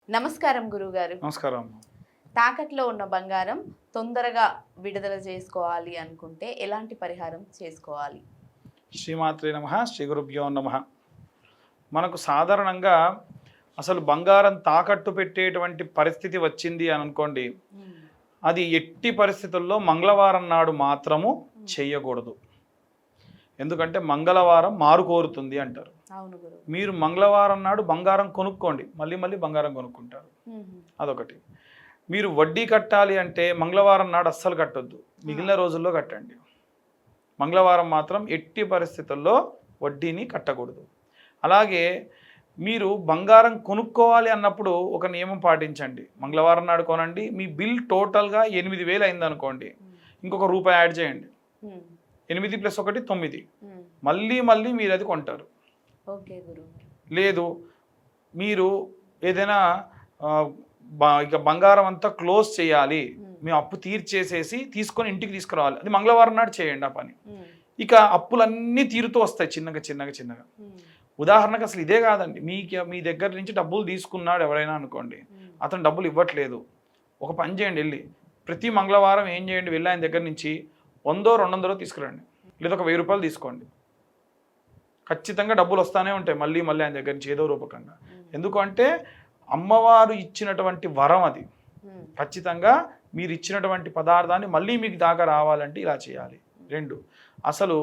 నమస్కారం గురుగారు. నమస్కారం. తాకట్లో ఉన్న బంగారం తొందరగా విడుదల చేసుకోవాలి అనుకుంటే ఎలాంటి పరిహారం చేసుకోవాలి? శ్రీమాత్రే నమః, శ్రీ గురుభ్యో నమః. మనకు సాధారణంగా అసలు బంగారం తాకట్టు పెట్టేటువంటి పరిస్థితి వచ్చింది అని అనుకోండి, అది ఎట్టి పరిస్థితుల్లో మంగళవారం నాడు మాత్రము చేయకూడదు. ఎందుకంటే మంగళవారం మారు కోరుతుంది అంటారు. అవును గురు. మీరు మంగళవారం నాడు బంగారం కొనుక్కోండి, మళ్ళీ మళ్ళీ బంగారం కొనుక్కుంటారు. అదొకటి. మీరు వడ్డీ కట్టాలి అంటే మంగళవారం నాడు అస్సలు కట్టొద్దు, మిగిలిన రోజుల్లో కట్టండి. మంగళవారం మాత్రం ఎట్టి పరిస్థితుల్లో వడ్డీని కట్టకూడదు. అలాగే మీరు బంగారం కొనుక్కోవాలి అన్నప్పుడు ఒక నియమం పాటించండి. మంగళవారం నాడు కొనండి, మీ బిల్ టోటల్గా 8,000 అయింది అనుకోండి, ఇంకొక రూపాయి యాడ్ చేయండి. 8 + 1 9. మళ్ళీ మళ్ళీ మీరు అది కొంటారు. ఓకే గురు. లేదు మీరు ఏదైనా ఇక బంగారం అంతా క్లోజ్ చేయాలి, మేము అప్పు తీర్చేసేసి తీసుకొని ఇంటికి తీసుకురావాలి, అది మంగళవారం నాడు చేయండి ఆ పని. ఇక అప్పులన్నీ తీరుతూ వస్తాయి చిన్నగా చిన్నగా చిన్నగా. ఉదాహరణకు అసలు ఇదే కాదండి, మీ దగ్గర నుంచి డబ్బులు తీసుకున్నాడు ఎవరైనా అనుకోండి, అతను డబ్బులు ఇవ్వట్లేదు. ఒక పని చేయండి, వెళ్ళి ప్రతి మంగళవారం ఏం చేయండి, వెళ్ళి ఆయన దగ్గర నుంచి 100-200 తీసుకురండి, లేదా ఒక 1000 రూపాయలు తీసుకోండి. ఖచ్చితంగా డబ్బులు వస్తూనే ఉంటాయి మళ్ళీ మళ్ళీ ఆయన దగ్గర నుంచి ఏదో రూపకంగా. ఎందుకంటే అమ్మవారు ఇచ్చినటువంటి వరం అది. ఖచ్చితంగా మీరు ఇచ్చినటువంటి పదార్థాన్ని మళ్ళీ మీకు దాకా రావాలంటే ఇలా చేయాలి. 2, అసలు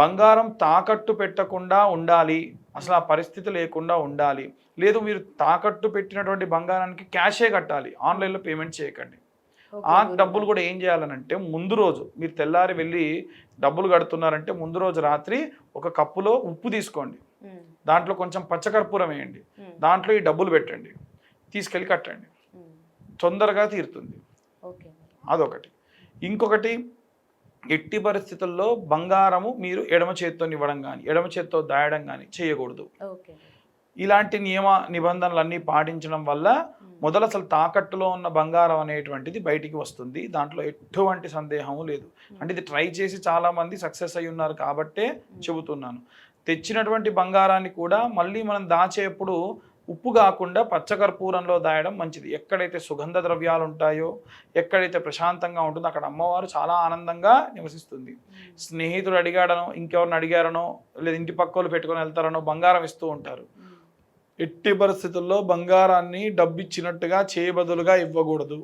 బంగారం తాకట్టు పెట్టకుండా ఉండాలి, అసలు ఆ పరిస్థితి లేకుండా ఉండాలి. లేదు మీరు తాకట్టు పెట్టినటువంటి బంగారానికి క్యాషే కట్టాలి, ఆన్లైన్లో పేమెంట్ చేయకండి. ఆ డబ్బులు కూడా ఏం చేయాలనంటే, ముందు రోజు మీరు తెల్లారి వెళ్ళి డబ్బులు కడుతున్నారంటే ముందు రోజు రాత్రి ఒక కప్పులో ఉప్పు తీసుకోండి, దాంట్లో కొంచెం పచ్చకర్పూరం వేయండి, దాంట్లో ఈ డబ్బులు పెట్టండి, తీసుకెళ్ళి కట్టండి, తొందరగా తీరుతుంది. అదొకటి. ఇంకొకటి, ఎట్టి పరిస్థితుల్లో బంగారము మీరు ఎడమ చేత్తో ఇవ్వడం కానీ ఎడమ చేత్తో దాయడం కానీ చేయకూడదు. ఇలాంటి నియమ నిబంధనలన్నీ పాటించడం వల్ల మొదలు అసలు తాకట్టులో ఉన్న బంగారం అనేటువంటిది బయటికి వస్తుంది. దాంట్లో ఎటువంటి సందేహము లేదు. అంటే ఇది ట్రై చేసి చాలామంది సక్సెస్ అయి ఉన్నారు కాబట్టే చెబుతున్నాను. తెచ్చినటువంటి బంగారాన్ని కూడా మళ్ళీ మనం దాచేప్పుడు ఉప్పు కాకుండా పచ్చకర్పూరంలో దాయడం మంచిది. ఎక్కడైతే సుగంధ ద్రవ్యాలు ఉంటాయో, ఎక్కడైతే ప్రశాంతంగా ఉంటుందో అక్కడ అమ్మవారు చాలా ఆనందంగా నివసిస్తుంది. స్నేహితుడు అడిగాడనో, ఇంకెవరిని అడిగారనో, లేదా ఇంటి పక్కోళ్ళు పెట్టుకొని వెళ్తారనో బంగారం ఇస్తూ ఉంటారు. ఎట్టి పరిస్థితుల్లో బంగారాన్ని డబ్బు ఇచ్చినట్టుగా చేయబదులుగా ఇవ్వకూడదు.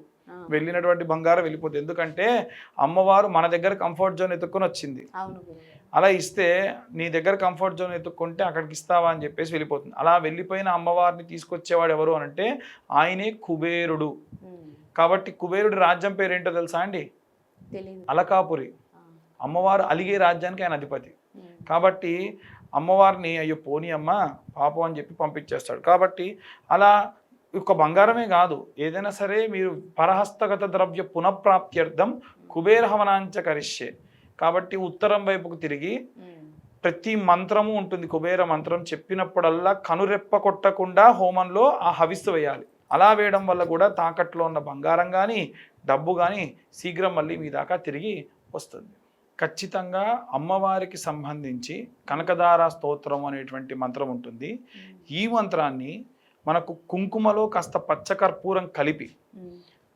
వెళ్ళినటువంటి బంగారం వెళ్ళిపోతుంది. ఎందుకంటే అమ్మవారు మన దగ్గర కంఫర్ట్ జోన్ ఎత్తుక్కొని వచ్చింది. అలా ఇస్తే నీ దగ్గర కంఫర్ట్ జోన్ ఎత్తుక్కుంటే అక్కడికి ఇస్తావా అని చెప్పేసి వెళ్ళిపోతుంది. అలా వెళ్ళిపోయిన అమ్మవారిని తీసుకొచ్చేవాడు ఎవరు అనంటే ఆయనే కుబేరుడు. కాబట్టి కుబేరుడి రాజ్యం పేరేంటో తెలుసా అండి? అలకాపురి. అమ్మవారు అలిగే రాజ్యానికి ఆయన అధిపతి. కాబట్టి అమ్మవారిని అయ్యో పోనీ అమ్మ పాపం అని చెప్పి పంపించేస్తాడు. కాబట్టి అలా ఒక బంగారమే కాదు, ఏదైనా సరే మీరు పరహస్తగత ద్రవ్య పునఃప్రాప్త్యర్థం కుబేర హవనాంచ కరిష్యే. కాబట్టి ఉత్తరం వైపుకు తిరిగి ప్రతి మంత్రము ఉంటుంది, కుబేర మంత్రం చెప్పినప్పుడల్లా కనురెప్ప కొట్టకుండా హోమంలో ఆ హవిస్సు వేయాలి. అలా వేయడం వల్ల కూడా తాకట్లో ఉన్న బంగారం కానీ డబ్బు కానీ శీఘ్రం మళ్ళీ మీ దాకా తిరిగి వస్తుంది. ఖచ్చితంగా అమ్మవారికి సంబంధించి కనకదార స్తోత్రం అనేటువంటి మంత్రం ఉంటుంది. ఈ మంత్రాన్ని మనకు కుంకుమలో కాస్త పచ్చకర్పూరం కలిపి,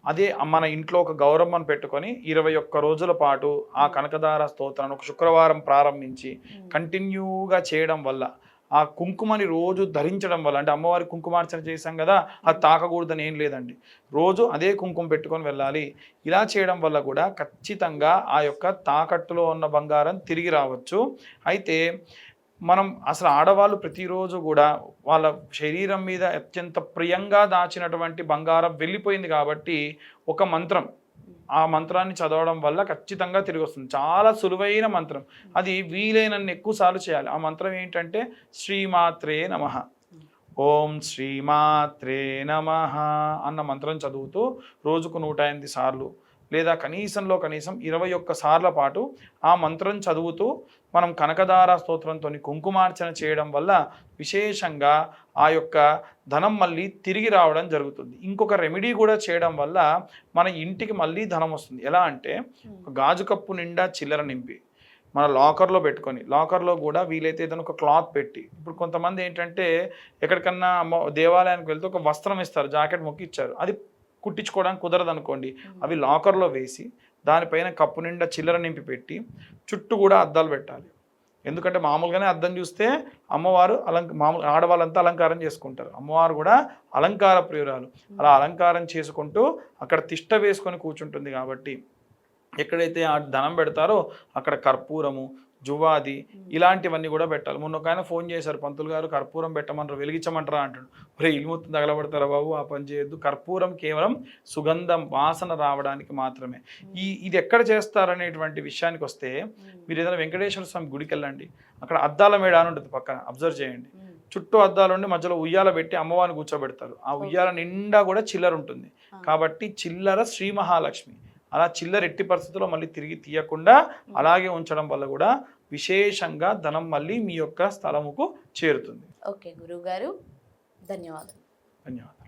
అదే మన ఇంట్లో ఒక గౌరమ్మను పెట్టుకొని 21 రోజుల పాటు ఆ కనకదార స్తోత్రాన్ని ఒక శుక్రవారం ప్రారంభించి కంటిన్యూగా చేయడం వల్ల, ఆ కుంకుమని రోజు ధరించడం వల్ల, అంటే అమ్మవారి కుంకుమార్చన చేశాం కదా, అది తాకకూడదని ఏం లేదండి, రోజు అదే కుంకుమ పెట్టుకొని వెళ్ళాలి. ఇలా చేయడం వల్ల కూడా ఖచ్చితంగా ఆ యొక్క తాకట్టులో ఉన్న బంగారం తిరిగి రావచ్చు. అయితే మనం అసలు ఆడవాళ్ళు ప్రతిరోజు కూడా వాళ్ళ శరీరం మీద అత్యంత ప్రియంగా దాచినటువంటి బంగారం వెళ్ళిపోయింది కాబట్టి ఒక మంత్రం, ఆ మంత్రాన్ని చదవడం వల్ల ఖచ్చితంగా తిరిగి వస్తుంది. చాలా సులువైన మంత్రం, అది వీలైనన్ని ఎక్కువసార్లు చేయాలి. ఆ మంత్రం ఏంటంటే శ్రీమాత్రే నమః, ఓం శ్రీమాత్రే నమః అన్న మంత్రం చదువుతూ రోజుకు 108 సార్లు లేదా కనీసంలో కనీసం 21 సార్ల పాటు ఆ మంత్రం చదువుతూ మనం కనకదార స్తోత్రంతో కుంకుమార్చన చేయడం వల్ల విశేషంగా ఆ యొక్క ధనం మళ్ళీ తిరిగి రావడం జరుగుతుంది. ఇంకొక రెమెడీ కూడా చేయడం వల్ల మన ఇంటికి మళ్ళీ ధనం వస్తుంది. ఎలా అంటే, గాజు కప్పు నిండా చిల్లర నింపి మన లాకర్లో పెట్టుకొని, లాకర్లో కూడా వీలైతే ఏదైనా ఒక క్లాత్ పెట్టి, ఇప్పుడు కొంతమంది ఏంటంటే ఎక్కడికన్నా దేవాలయానికి వెళ్తే ఒక వస్త్రం ఇస్తారు, జాకెట్ మొక్కి ఇచ్చారు, అది కుట్టించుకోవడానికి కుదరదు అనుకోండి, అవి లాకర్లో వేసి దానిపైన కప్పు నిండా చిల్లర నింపి పెట్టి చుట్టూ కూడా అద్దాలు పెట్టాలి. ఎందుకంటే మామూలుగానే అద్దం చూస్తే అమ్మవారు మామూలు ఆడవాళ్ళంతా అలంకారం చేసుకుంటారు, అమ్మవారు కూడా అలంకార ప్రియురాలు. అలా అలంకారం చేసుకుంటూ అక్కడ తిష్ట వేసుకొని కూర్చుంటుంది కాబట్టి ఎక్కడైతే ఆ ధనం పెడతారో అక్కడ కర్పూరము, జువాది ఇలాంటివన్నీ కూడా పెట్టాలి. మొన్న ఒక ఆయన ఫోన్ చేశారు, పంతులు గారు కర్పూరం పెట్టమంటారు, వెలిగించమంటారా అంటాడు. ఒరే ఇల్లు మొత్తం తగలబడతారా బాబు, ఆ పని చేయొద్దు. కర్పూరం కేవలం సుగంధం, వాసన రావడానికి మాత్రమే. ఇది ఎక్కడ చేస్తారనేటువంటి విషయానికి వస్తే, మీరు ఏదైనా వెంకటేశ్వర స్వామి గుడికి వెళ్ళండి, అక్కడ అద్దాల మేడ అని ఉంటుంది పక్కన, అబ్జర్వ్ చేయండి. చుట్టూ అద్దాలు ఉండి మధ్యలో ఉయ్యాల పెట్టి అమ్మవారిని కూర్చోబెడతారు. ఆ ఉయ్యాల నిండా కూడా చిల్లర ఉంటుంది. కాబట్టి చిల్లర శ్రీ మహాలక్ష్మి. అలా చిల్లర ఎట్టి పరిస్థితుల్లో మళ్ళీ తిరిగి తీయకుండా అలాగే ఉంచడం వల్ల కూడా విశేషంగా ధనం మళ్ళీ మీ యొక్క స్థలముకు చేరుతుంది. ఓకే గురువు గారు, ధన్యవాదాలు. ధన్యవాదాలు.